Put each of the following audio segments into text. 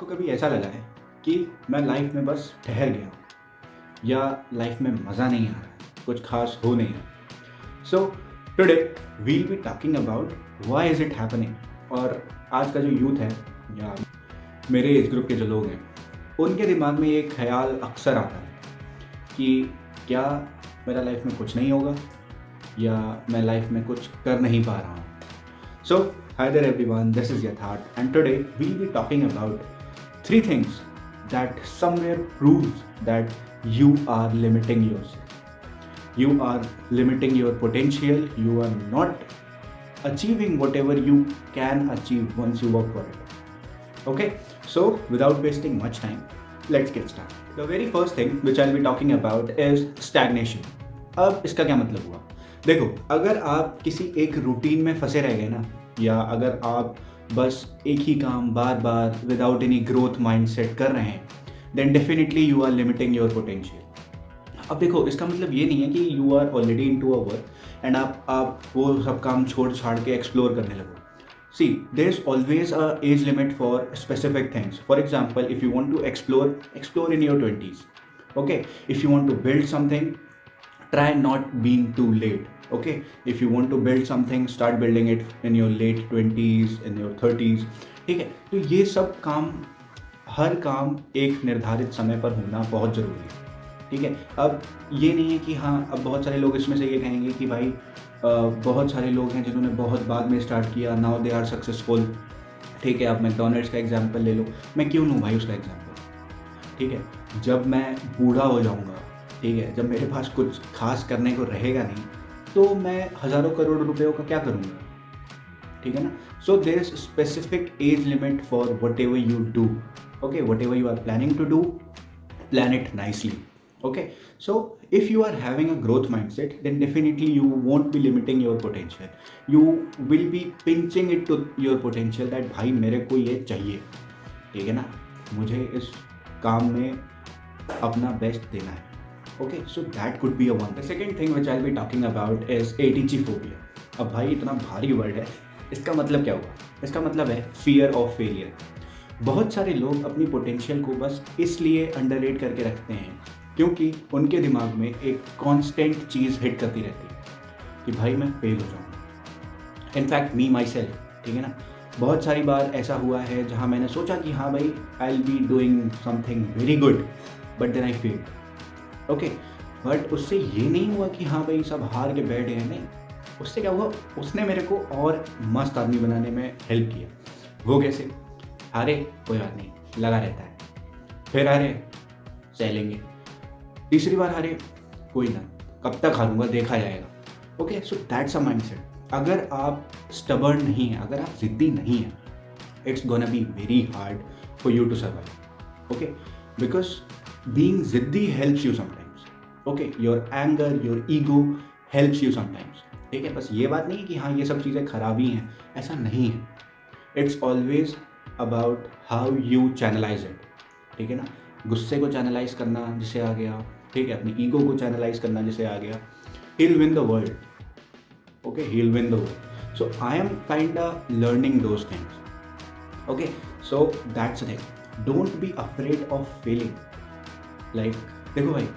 आपको कभी ऐसा लगा है कि मैं लाइफ में बस ठहर गया हूँ या लाइफ में मज़ा नहीं आ रहा है, कुछ खास हो नहीं रहा? So today will be talking about why is it happening. और आज का जो यूथ है या मेरे एज ग्रुप के जो लोग हैं, उनके दिमाग में ये ख्याल अक्सर आता है कि क्या मेरा लाइफ में कुछ नहीं होगा या मैं लाइफ में कुछ कर नहीं पा रहा हूँ। So, hi there everyone, this is Yatharth and today we'll be talking about three things that somewhere proves that you are limiting yourself. You are limiting your potential, you are not achieving whatever you can achieve once you work for it. Okay, so without wasting much time, let's get started. The very first thing which I'll be talking about is stagnation. अब इसका क्या मतलब हुआ? देखो, अगर आप किसी एक रूटीन में फंसे रह गए ना, या अगर आप बस एक ही काम बार बार विदाउट एनी ग्रोथ माइंडसेट कर रहे हैं, then definitely you are limiting your potential. अब देखो, इसका मतलब ये नहीं है कि you are already into a work and आप वो सब काम छोड़ छाड़ के एक्सप्लोर करने लगो। See, there is always a age limit for specific things. For example, if you want to explore in your 20s. Okay, if you want to build something, try not being too late. Okay, if you want to build something, start building it in your late 20s, in your 30s. ठीक है, तो ये सब काम, हर काम एक निर्धारित समय पर होना बहुत ज़रूरी है। ठीक है, अब ये नहीं है कि हाँ, अब बहुत सारे लोग इसमें से ये कहेंगे कि भाई बहुत सारे लोग हैं जिन्होंने बहुत बाद में स्टार्ट किया, नाउ दे आर सक्सेसफुल। ठीक है, आप मैकडोनल्ड्स का एग्जांपल ले लो, मैं क्यों लूँ भाई उसका एग्जांपल? ठीक है, जब मैं बूढ़ा हो जाऊँगा, ठीक है, जब मेरे पास कुछ खास करने को रहेगा नहीं, तो मैं हज़ारों करोड़ रुपयों का क्या करूँगा? ठीक है ना? So there is specific age limit for whatever you do. Okay, whatever you are planning to do, plan it nicely. Okay, so if you are having a growth mindset, then definitely you won't be limiting your potential. You will be pinching it to your potential that भाई मेरे को ये चाहिए, ठीक है ना, मुझे इस काम में अपना बेस्ट देना है. Okay, so that could be a one. The second thing which I'll be talking about is ATG phobia. अब भाई इतना भारी वर्ड है, इसका मतलब क्या हुआ? इसका मतलब है फियर ऑफ फेलियर. बहुत सारे लोग अपनी पोटेंशियल को बस इसलिए अंडररेट करके रखते हैं क्योंकि उनके दिमाग में एक कांस्टेंट चीज़ हिट करती रहती है कि भाई मैं फेल हो जाऊँगा. इनफैक्ट मी माई सेल्फ, ठीक है ना, बहुत सारी बार ऐसा हुआ है जहाँ मैंने सोचा कि हाँ भाई I will be doing something very good, but then I fail. Okay, but उससे ये नहीं हुआ कि हाँ भाई सब हार के बैठे हैं, नहीं. उससे क्या हुआ, उसने मेरे को और मस्त आदमी बनाने में हेल्प किया. वो कैसे? हारे कोई बात नहीं, लगा रहता है. फिर हारे, सह लेंगे. तीसरी बार हारे, कोई ना, कब तक हारूंगा देखा जाएगा. Okay, so that's a mindset. अगर आप स्टबर्न नहीं हैं, अगर आप जिद्दी नहीं हैं, it's gonna be very hard for you to survive. Okay, because being जिद्दी helps you sometimes. Okay, your anger, your ego helps you sometimes. ठीक है, बस ये बात नहीं कि हाँ ये सब चीज़ें खराबी हैं, ऐसा नहीं है. It's always about how you channelize it. ठीक है ना, गुस्से को चैनलाइज करना जिसे आ गया, ठीक है, अपनी ईगो को चैनलाइज करना जिसे आ गया, he will win the world. Okay, he will win the world. So I am kinda learning those things. Okay, so that's the thing. Don't be afraid of Fehling. Like देखो भाई,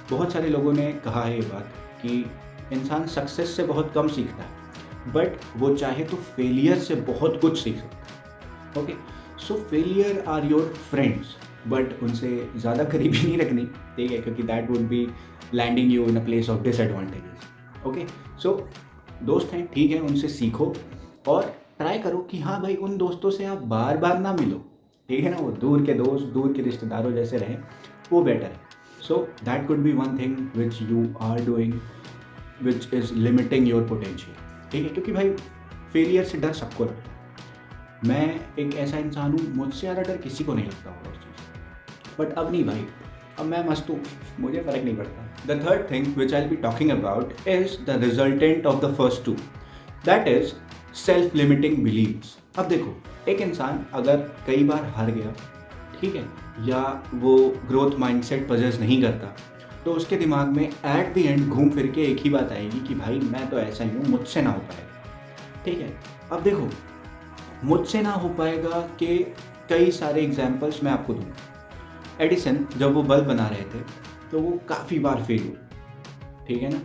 बहुत सारे लोगों ने कहा है ये बात कि इंसान सक्सेस से बहुत कम सीखता है, बट वो चाहे तो फेलियर से बहुत कुछ सीख सकता है. Okay, so failure are your friends, but उनसे ज़्यादा करीबी नहीं रखनी, ठीक है, क्योंकि that would be landing you in a place of disadvantages. Okay, so दोस्त हैं, ठीक है, उनसे सीखो और ट्राई करो कि हाँ भाई उन दोस्तों से आप बार बार ना मिलो, ठीक है ना, वो दूर के दोस्त, दूर के रिश्तेदारों जैसे रहें, वो बेटर है. So that could be one thing which you are doing which is limiting your potential. ठीक है, क्योंकि भाई फेलियर से डर सबको लगता है. मैं एक ऐसा इंसान हूँ, मुझसे ज़्यादा डर किसी को नहीं लगता होगा उस चीज़. बट अब नहीं भाई, अब मैं मस्त हूँ, मुझे फ़र्क नहीं पड़ता. The third thing which I will be talking about is the resultant of the first two, that is self limiting beliefs. अब देखो, एक इंसान अगर कई बार हार गया, ठीक है, या वो ग्रोथ माइंडसेट पजेस नहीं करता, तो उसके दिमाग में एट द एंड घूम फिर के एक ही बात आएगी कि भाई मैं तो ऐसा ही हूँ, मुझसे ना हो पाएगा. ठीक है, अब देखो, मुझसे ना हो पाएगा कि कई सारे एग्जाम्पल्स मैं आपको दूँ। एडिसन जब वो बल्ब बना रहे थे तो वो काफ़ी बार फेल हुए, ठीक है ना।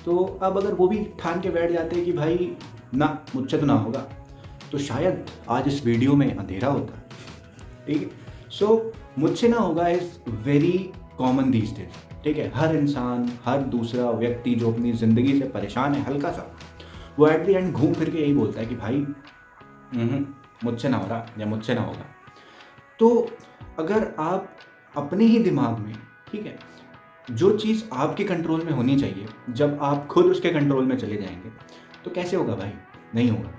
तो अब अगर वो भी ठान के बैठ जाते कि भाई ना, मुझसे तो ना होगा, तो शायद आज इस वीडियो में अंधेरा होता, ठीक है। सो मुझसे ना होगा is very common these days, ठीक है। हर इंसान, हर दूसरा व्यक्ति जो अपनी ज़िंदगी से परेशान है हल्का सा, वो एट द एंड घूम फिर के यही बोलता है कि भाई मुझसे ना हो रहा या मुझसे ना होगा। तो अगर आप अपने ही दिमाग में, ठीक है, जो चीज़ आपके कंट्रोल में होनी चाहिए, जब आप खुद उसके कंट्रोल में चले जाएंगे तो कैसे होगा भाई? नहीं होगा,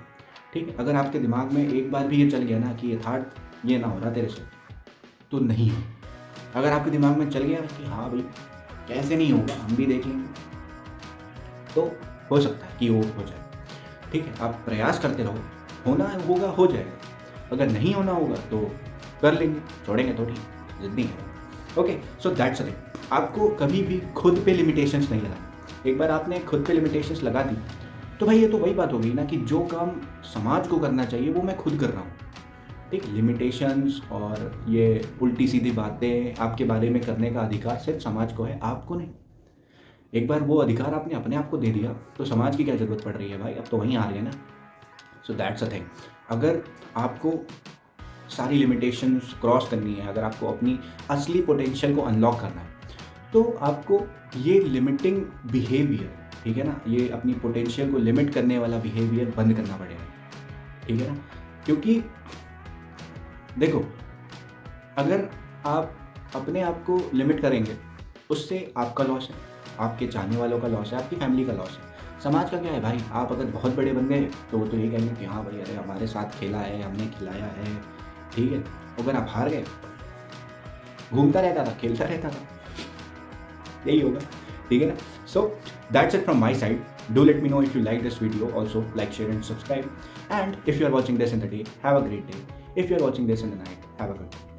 ठीक है। अगर आपके दिमाग में एक बार भी ये चल गया ना कि यथार्थ ये ना हो रहा तेरे से, तो नहीं हो। अगर आपके दिमाग में चल गया कि हाँ भाई कैसे नहीं होगा, हम भी देख लेंगे, तो हो सकता है कि वो हो जाए, ठीक है। आप प्रयास करते रहो, होना होगा हो जाएगा, अगर नहीं होना होगा तो कर लेंगे, छोड़ेंगे थोड़ी, जिद नहीं है। Okay, so that's it. आपको कभी भी खुद पे लिमिटेशंस नहीं लगानी। एक बार आपने खुद पे लिमिटेशंस लगा दी तो भाई ये तो वही बात हो गई ना कि जो काम समाज को करना चाहिए वो मैं खुद कर रहा हूँ, ठीक। लिमिटेशंस और ये उल्टी सीधी बातें आपके बारे में करने का अधिकार सिर्फ समाज को है, आपको नहीं। एक बार वो अधिकार आपने अपने आप को दे दिया तो समाज की क्या ज़रूरत पड़ रही है भाई, अब तो वहीं आ रही है ना। So that's a thing. अगर आपको सारी लिमिटेशंस क्रॉस करनी है, अगर आपको अपनी असली पोटेंशियल को अनलॉक करना है, तो आपको ये लिमिटिंग बिहेवियर, ठीक है ना, ये अपनी पोटेंशियल को लिमिट करने वाला बिहेवियर बंद करना पड़ेगा, ठीक है ना। क्योंकि देखो, अगर आप अपने आप को लिमिट करेंगे, उससे आपका लॉस है, आपके चाहने वालों का लॉस है, आपकी फैमिली का लॉस है। समाज का क्या है भाई, आप अगर बहुत बड़े बन गए तो वो तो ये कहेंगे कि हाँ भाई अरे हमारे साथ खेला है, हमने खिलाया है, ठीक है। अगर आप हार गए, घूमता रहता था, खेलता रहता था, यही होगा, ठीक है ना। So that's it from my side. Do let me know if you like this video. Also like, share and subscribe. And if you are watching this in the day, have a great day. If you are watching this in the night, have a good day.